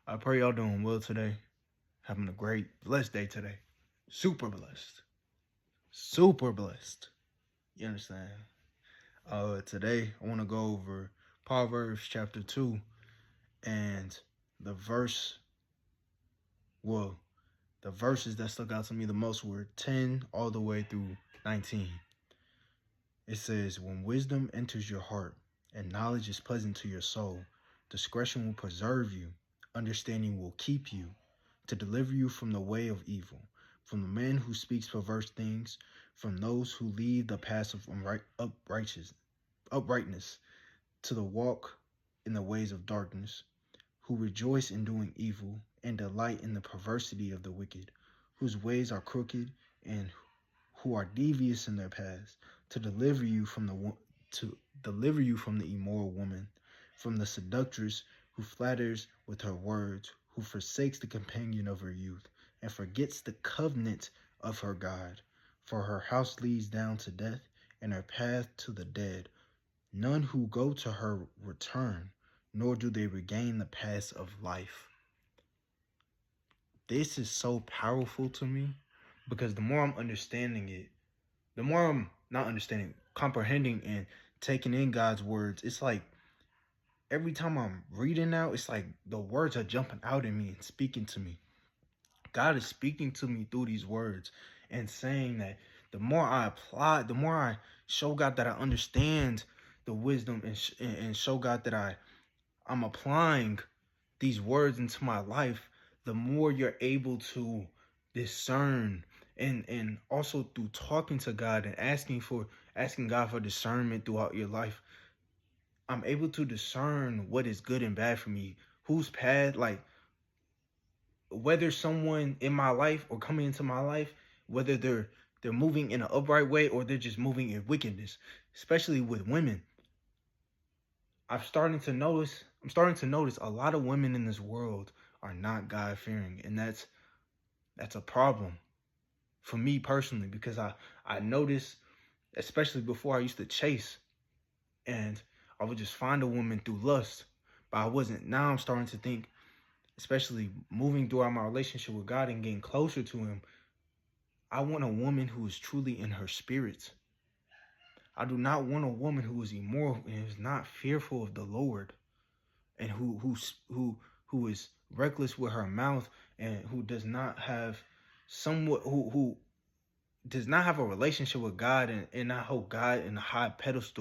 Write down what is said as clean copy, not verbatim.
I pray y'all doing well today. Having a great, blessed day today. Super blessed. Super blessed. You understand? Today I want to go over Proverbs chapter 2 and the verse, well, the verses that stuck out to me the most were 10 all the way through 19. It says, when wisdom enters your heart and knowledge is pleasant to your soul, discretion will preserve you, understanding will keep you, to deliver you from the way of evil, from the man who speaks perverse things, from those who lead the path of uprightness, to the walk in the ways of darkness, who rejoice in doing evil and delight in the perversity of the wicked, whose ways are crooked and who are devious in their paths, to deliver you from the immoral woman, from the seductress who flatters with her words, who forsakes the companion of her youth, and forgets the covenant of her God. For her house leads down to death, and her path to the dead. None who go to her return, nor do they regain the paths of life. This is so powerful to me, because the more I'm understanding it, the more I'm not understanding, comprehending and taking in God's words, it's like every time I'm reading now, it's like the words are jumping out at me and speaking to me. God is speaking to me through these words and saying that the more I apply, the more I show God that I understand the wisdom and show God that I'm applying these words into my life, the more you're able to discern and also through talking to God and asking God for discernment throughout your life, I'm able to discern what is good and bad for me, whose path, like whether someone in my life or coming into my life, whether they're moving in an upright way or they're just moving in wickedness, especially with women. I'm starting to notice a lot of women in this world are not God-fearing, and that's a problem for me personally, because I noticed, especially before, I used to chase and I would just find a woman through lust, but I wasn't. Now I'm starting to think, especially moving throughout my relationship with God and getting closer to him, I want a woman who is truly in her spirit. I do not want a woman who is immoral and is not fearful of the Lord, and who is reckless with her mouth, and who does not have who does not have a relationship with God and not hold God in a high pedestal.